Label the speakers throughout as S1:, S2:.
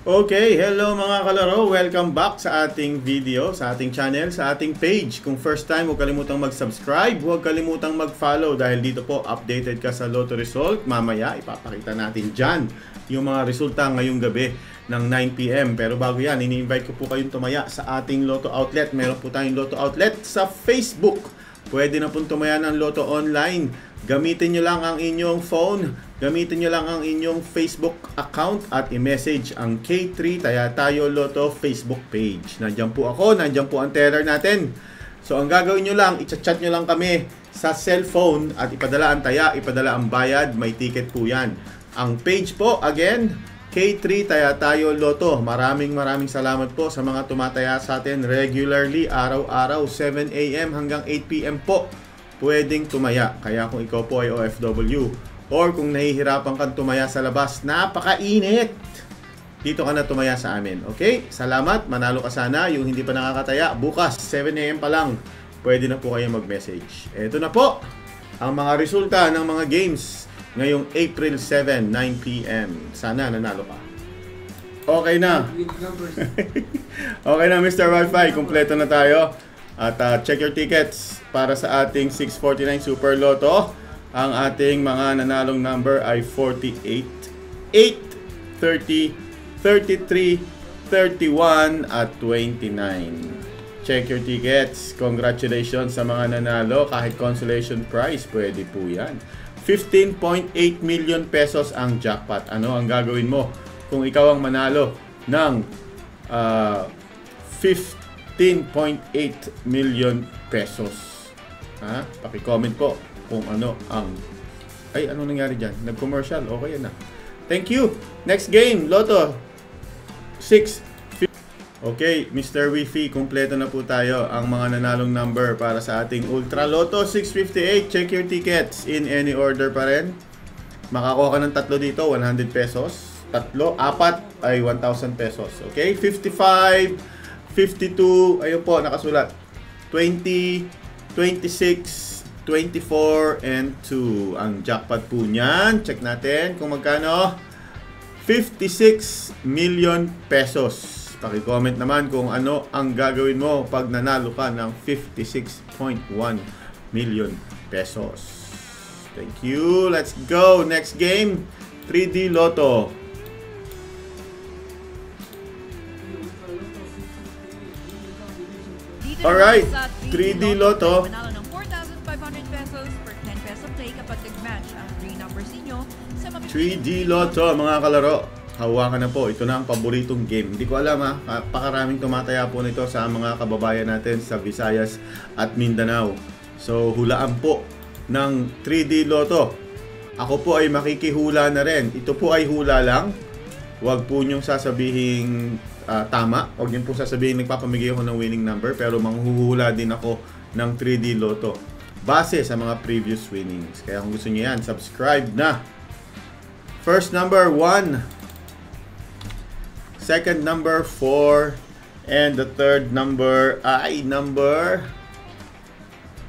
S1: Okay, hello mga kalaro. Welcome back sa ating video, sa ating channel, sa ating page. Kung first time, huwag kalimutang mag-subscribe, huwag kalimutang mag-follow dahil dito po updated ka sa Lotto result. Mamaya ipapakita natin dyan yung mga resulta ngayong gabi ng 9 PM. Pero bago yan, ini-invite ko po kayong tumaya sa ating Lotto outlet. Meron po tayong Lotto outlet sa Facebook. Pwede na pong tumaya ng Lotto online. Gamitin nyo lang ang inyong phone, gamitin nyo lang ang inyong Facebook account at i-message ang K3 Tayatayo Lotto Facebook page. Nandiyan po ako, nandiyan po ang teller natin. So ang gagawin nyo lang, i-chat nyo lang kami sa cellphone at ipadala ang taya, ipadala ang bayad, may ticket po yan. Ang page po, again, K3 Tayatayo Lotto. Maraming salamat po sa mga tumataya sa atin regularly, araw-araw, 7 AM hanggang 8 PM po. Pwedeng tumaya. Kaya kung ikaw po ay OFW or kung nahihirapan kang tumaya sa labas, napakainit, dito ka na tumaya sa amin. Okay? Salamat. Manalo ka sana. Yung hindi pa nakakataya, bukas 7 AM pa lang, pwede na po kayo mag-message. Ito na po ang mga resulta ng mga games ngayong April 7, 9 PM. Sana nanalo ka. Okay na. Okay na, Mr. Wi-Fi. Kumpleto na tayo. At check your tickets para sa ating 649 Super Lotto. Ang ating mga nanalong number ay 48, 8, 30, 33, 31 at 29. Check your tickets. Congratulations sa mga nanalo. Kahit consolation prize, pwede po yan. 15.8 million pesos ang jackpot. Ano ang gagawin mo kung ikaw ang manalo ng 15.8 million pesos? Ha? Paki-comment po kung ano ang... Ay, ano nangyari dyan? Nag-commercial. Okay na. Thank you. Next game, Lotto 6. Okay, Mr. Wi-Fi, kumpleto na po tayo ang mga nanalong number para sa ating Ultra Lotto 658. Check your tickets in any order pa rin. Makakuha ka ng tatlo dito, 100 pesos. Tatlo, apat ay 1,000 pesos. Okay, 55, 52, ayun po, nakasulat. 20, 26, 24, and 2. Ang jackpot po niyan, check natin kung magkano. 56 million pesos. Paki-comment naman kung ano ang gagawin mo pag nanalo ka ng 56.1 million pesos. Thank you. Let's go. Next game, 3D Lotto. Alright, 3D Lotto.
S2: Manalo ng 4,500 pesos per 10 peso play kapag nag-match ang 3 numbers ninyo sa
S1: 3D Lotto, mga kalaro. Hawakan na po. Ito na ang paboritong game. Hindi ko alam ha. Pakaraming tumataya po nito sa mga kababayan natin sa Visayas at Mindanao. So, hulaan po ng 3D Lotto. Ako po ay makikihula na rin. Ito po ay hula lang. Huwag po niyong sasabihin tama. Huwag niyo po sasabihin nagpapamigay ako ng winning number. Pero manghuhula din ako ng 3D Lotto base sa mga previous winnings. Kaya kung gusto niyo yan, subscribe na. First number 1. Second number 4. And the third number ay number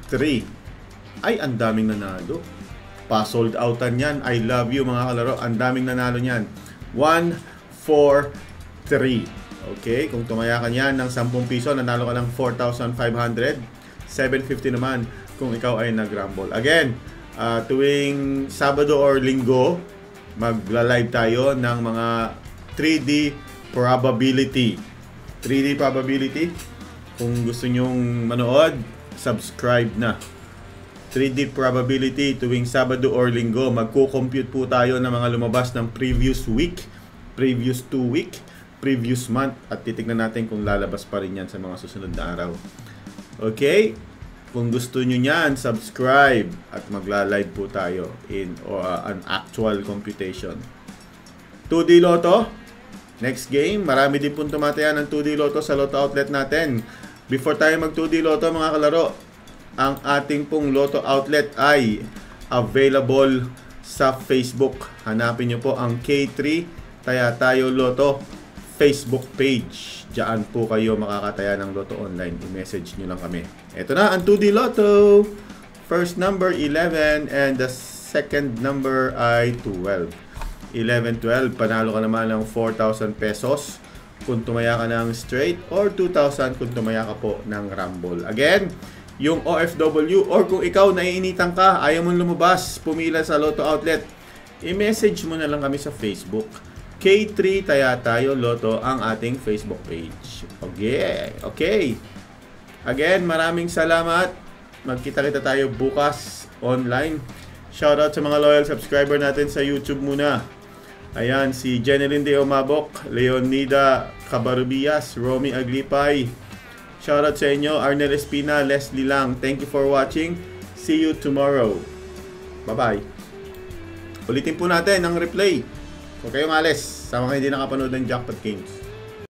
S1: 3. Ay, ang daming nanalo. Pa-sold outan yan. I love you mga kalaro. Ang daming nanalo niyan. 1, 4, 3. Okay, kung tumaya ka niyan ng 10 piso, nanalo ka ng 4,500. 750 naman kung ikaw ay nag-rumble. Again, tuwing Sabado or Linggo, magla-live tayo ng mga 3D probability. 3D probability. Kung gusto nyong manood, subscribe na. 3D probability tuwing Sabado or Linggo. Magko-compute po tayo ng mga lumabas ng previous week, previous 2 week, previous month, at titignan natin kung lalabas pa rin yan sa mga susunod na araw. Okay? Kung gusto nyo yan, subscribe at magla-live po tayo in an actual computation. 2D Lotto. Next game, marami din pong tumataya ng 2D Lotto sa Lotto outlet natin. Before tayo mag 2D Lotto mga kalaro, ang ating pong Lotto outlet ay available sa Facebook. Hanapin nyo po ang K3 Tayatayo Lotto Facebook page. Diyan po kayo makakataya ng Lotto online. I-message nyo lang kami. Ito na ang 2D Lotto. First number 11 and the second number ay 12. 11-12, panalo ka naman ng 4,000 pesos kung tumaya ka ng straight or 2,000 kung tumaya ka po ng rumble. Again, yung OFW or kung ikaw naiinitan ka, ayaw mong lumabas, pumila sa Lotto Outlet, i-message mo na lang kami sa Facebook. K3 Taya Tayo Lotto ang ating Facebook page. Okay. Again, maraming salamat. Magkita-kita tayo bukas online. Shoutout sa mga loyal subscriber natin sa YouTube muna. Ayan, si Jeneline De Omabok, Leonida Cabarubias, Romy Aglipay. Shoutout sa inyo, Arnel Espina, Leslie Lang. Thank you for watching. See you tomorrow. Bye-bye. Ulitin po natin ang replay. Huwag kayong alis sa mga hindi nakapanood ng Jackpot Kings.